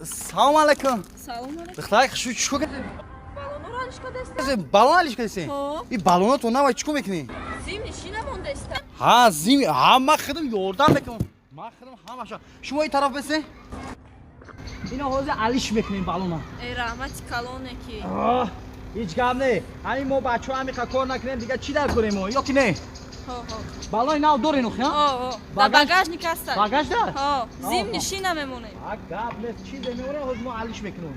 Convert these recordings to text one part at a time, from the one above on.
Салом алейкум. Салом алейкум. Духтарак шу чико кардем? Балонро алишка дестам. Балон алишка дестем? Ҳо. И балоноту навай чико мекунӣ? Зимни шина мондестам. ҳа зими ҳама хидам ёрдам мекунам. Ман хидам ҳамаша. Шумо ин тараф бесе? Ино ҳозир алиш мекунем балона. Эй раҳмати калоне ки. Ҳеҷ гап не. Ҳамин мо бачаҳо ҳамиқа кор накунем дига чӣ дар кунем мо? Ё ки не? Ҳо. Балони нав дорем охи? Ҳо. Да багажник аста. Багаж дар? Ҳо. Зимни шина мемонем. ҳа гап нест чизе меорем ҳозир мо алиш мекунем.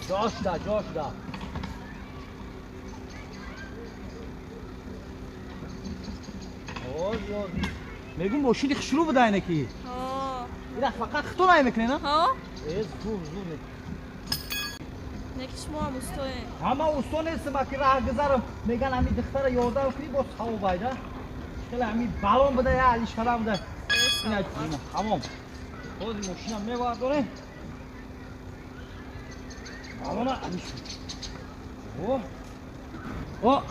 Ҷошда. мегум мошини хушрӯ будайне ки. Ина фақат хито намекунӣ на? Ҳо. Зур не. Неки шумо ҳам устоем. ҳама усто нестим аки раҳгузарам меган ҳамин духтара ёрдам кунӣ бо савоб айда. Шикали ҳамин балон буда я алиш кардам буда. Ина ҳамон. ҳозир мошинам мебардорем. балона алиш.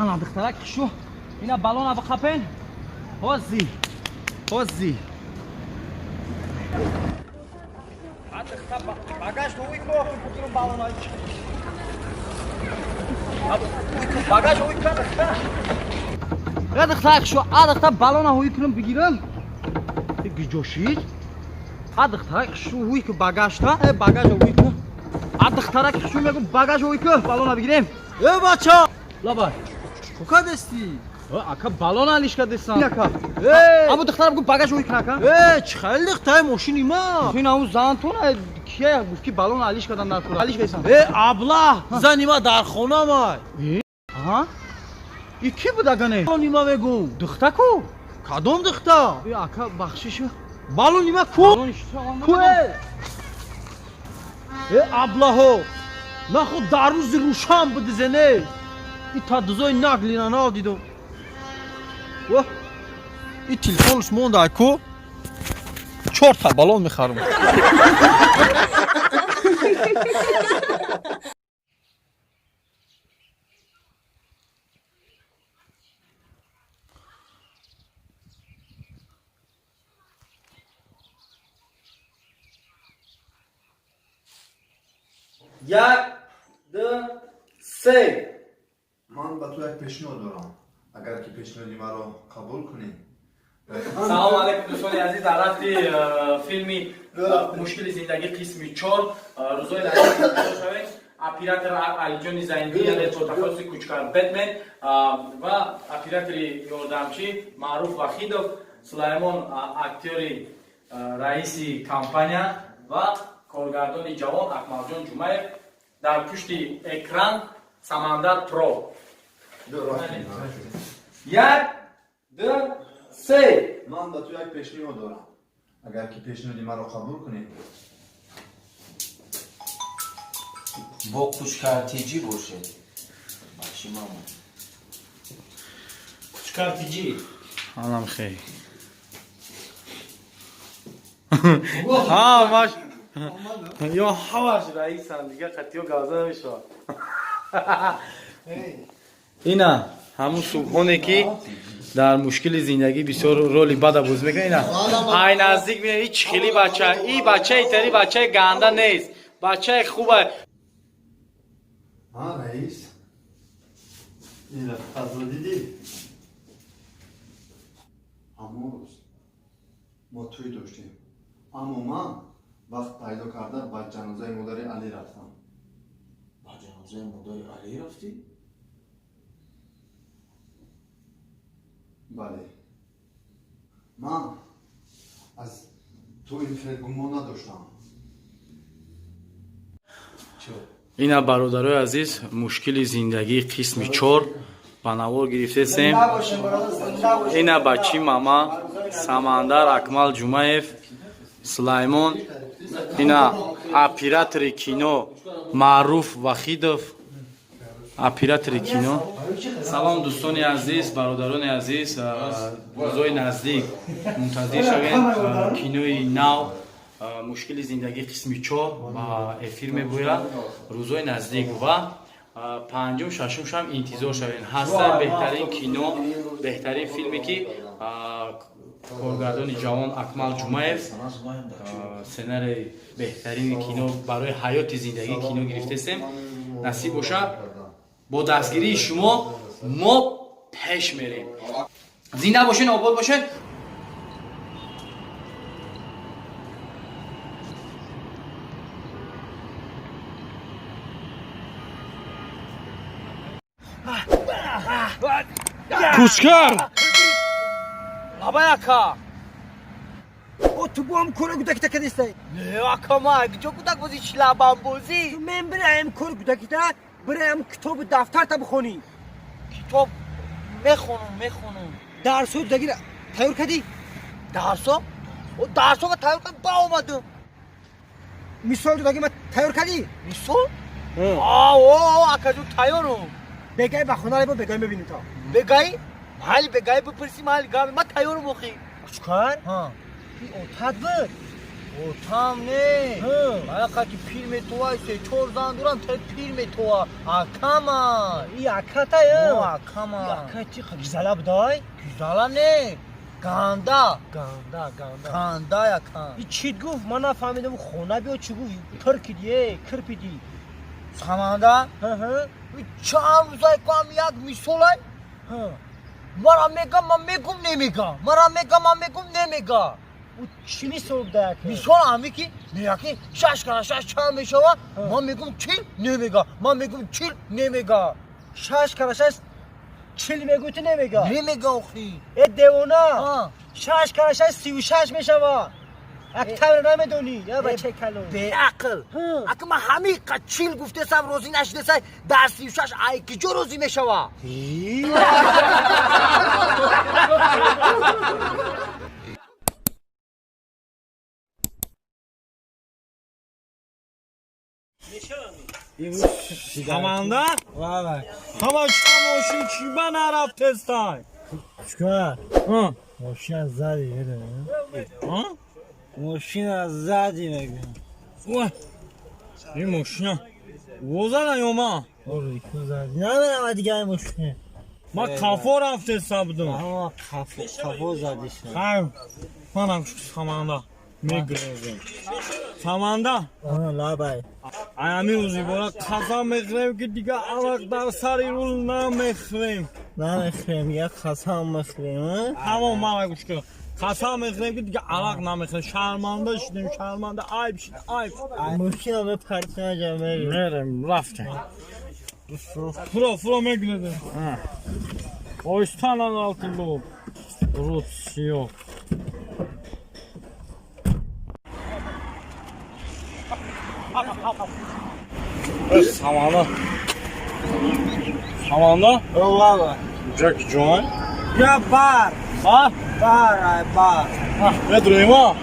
ана духтарак шу. Ина балона биқапен. ҳозир. Багаж ҳои кор путун балона ич. Багаж ҳои кор. Духтарак шу адахта балона ҳои кунам бигирам. Биҷошид. Духтарак шу ҳои ки багажта, багаж ҳои кор. Духтарак шу мегум багаж ҳои кор балона бигирем. Бача. Лабай. Кука дести? Ака балон алишка дестам. Аму духтарам гуфт багаж ҳои кунака. Чӣ хайли духтаи мошини ма? Ин ҳамун зантона кия гуфт ки балон алиш кардам дар кура. Алиш кардам. Абла, зани ма дар хонамай. И ки будагане? Балони ма мегум. Духта ку? Кадом духта? Ака бахшишу. Балони ма ку? Куе? Аблаҳо. Нахуд дар рӯзи рӯшан будизене. И тадзои наглина нав дидум. И телефонш мондай ку? 4 та балон мехарам. Як, ду, се. Ман ба ту як пешниҳод дорам. Агар ки пешниҳоди маро қабул кунӣ. салом алейкум дӯстони азиз. дар рафти филми мушкили зиндагӣ қисми 4 рӯзои шавед оператор алиҷони зайндӣ яъне то тафаллуси кӯчкар бетмен ва оператори ёрдамчӣ маъруф вахидов, сулаймон актёри раиси компания ва коргардони ҷавон акмалҷон ҷумаев, дар пушти экран Самандар Про. Як, ду, се. Ман ба ту як пешниҳод дорам. Агар ки пешниҳоди маро қабул кунӣ. бо кучкартиҷӣ бошед. Бахши мама. Кучкартиҷӣ. Анам хей. Ҳамаш. Ё ҳамаш раисан дига қатиё гавза намешавад. Ина ҳамун субҳоне ки дар мушкили зиндагӣ бисёр роли бада бозӣ мекунад. Ина ай наздик бинед ич хели бача. И бачаи тари бачаи ганда нест. Бачаи хуба. Раис. Ина фазо диди. Ҳамон рӯз мо тӯй доштем. Аммо ман вақт пайдо карда ба ҷанозаи модари Али рафтам. ба ҷанозаи модари Али рафтӣ? бале. Ман аз ту ин фел гумон надоштам. Ина бародарои азиз, мушкили зиндагӣ қисми 4 ба навор гирифтесем. Ина бачи мама Самандар Акмал Ҷумаев, Сулаймон, ина оператори кино Маъруф Вахидов, оператори кино. Салом дӯстони азиз, бародарони азиз, рӯзои наздик мунтазир шавед. Кинои нав мушкили зиндагӣ қисми 4 ба эфир мебояд рӯзои наздик ва 5-ум 6-ум шам интизор шавед. Ҳаста беҳтарин кино, беҳтарин филме ки коргардони ҷавон Акмал Ҷумаев сценари беҳтарини кино барои ҳаёти зиндагии кино гирифтесем. Насиб боша бо дастгирии шумо мо пеш мерем. Зинда бошен, обод бошен. Кускар! Лабаяка! О, ту бо ҳам кори гудакита кадистай? Не, ака ма, куҷо гудак бозӣ чи лабам бозӣ? Мен бираям кори гудакита, бираям китобу дафтарта бихонӣ. Китоб мехонам. Дарсо дагира тайёр кардӣ? Дарсо? Дарсоға тайёр кард ба омадам. Мисол даги ма тайёр кардӣ? Мисол? Акаҷон тайёрам. Бегай ба хона бо бегай мебинӣ то. Бегай? Майли бегай бипурсӣ, майли гап. Ма тайёрам охӣ. Чикар? Отат буд? Отам не. Аяқа ки пир метова, 3-4 зан дорам, та пир метова. Акама. И аката ё? Акама. Ака чи гизала будай? Гизала не. Ганда яка. И чит гуфт? Ман нафаҳмидам. Хона биё чи гуфт? Пир кидӣ, кир пидӣ. Саманда? Чанд рӯзае кам як мисолай? Мара мегам, ман мегум немегам. Мара мегам, ман мегум немегам. Чӣ мисол буда яке? Мисол ҳаме ки яке 6 кара 6 чанд мешава? Ман мегум 40 немега. Ман мегум 40 немега. 6 кара 6 40 мегӯ ту немега? Немега охӣ. Девона. 6 кара 6 36 мешава. Актар намедонӣ? Я бачаи калон. Беақл. Ака ман ҳамин қад 40 гуфтесам розӣ нашудесай, дар 36 ай киҷо розӣ мешава? Samanda? Tamam çıkan moşin çiba naraftestan. Çıkar. Moşin zadi yere. Moşin zadi yere. Vay. Bir moşin. Vozana yoma. Oru ikon zadi. Ne var diğer moşin? Ma kafa raftestan budum. Ama kafa zadi işte. Hayır. Bana samanda. Megrezim. Samanda? Labay. Ayami uzi bora qasam mekhrim ki diga alaqdar sari rul namekhrim. Namekhrim ya qasam mekhrim. Tamam mana guşku. Qasam mekhrim ki diga alaq namekhrim. Sharmanda shidim, sharmanda ayb shid, ayb. Moshina be partiyana jameri. Merim rafta. Furo megledim. Oystanan altında ol. Rut yok. Samanda? Olala. Jack John? Ya bar. Ha? Bar. Ne durayım ha?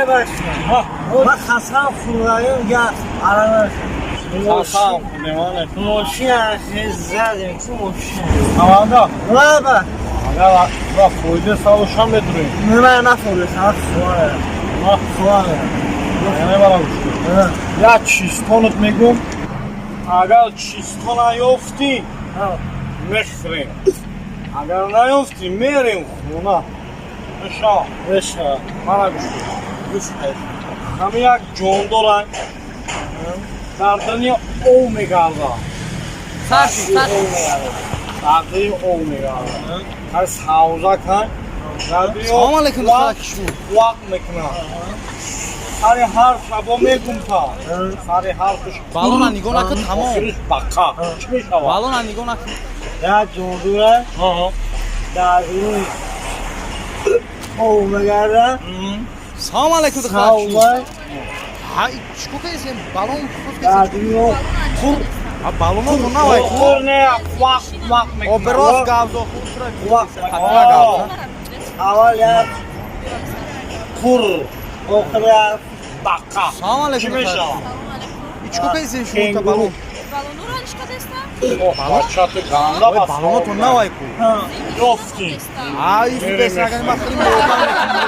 Başla. Bak Hasan Furay'ın ya aranır. Hasan Furay'ın. Moşya hizzadim. Moşya. Samanda? Olala. Ya bak Furay'da savuşan ne durayım? Ne Furay'da? Sual. Ne var abi? Я чистонут мегум. Агар чистона ёфтӣ, мехӯрем. Агар наёфтӣ, мерем хона. Эша. Мана гӯш. Ҳами як ҷон доранд. Дардани ов мегардад. Дардани ов мегардад. Ҳар савза кан. Салом алейкум духтаракишму. Вақт мекунад. Сари ҳар шабо мегумта. Сари ҳар туш. Балона нигоҳ накун тамом. Бақа. Чӣ мешавад? Балона нигоҳ накун. Як ҷондура. Дар рӯи ов мегардад. Салом алейкум духтаракишму. Ҳа чико кардем? Балон дар рӯи тур. Балона тур навай. тур не вақт мекунад. Оберос гавзо хутра. Аввал як тур. Охир як бақа. Салом алейкум. Чӣ мешавад? Чико кардем шумо та балон? Балонро нишка деста? Бачати ганда ба Балона то навай ку. ёфтӣ. Ай, субес нагани ма хеле муҳтам мекунам.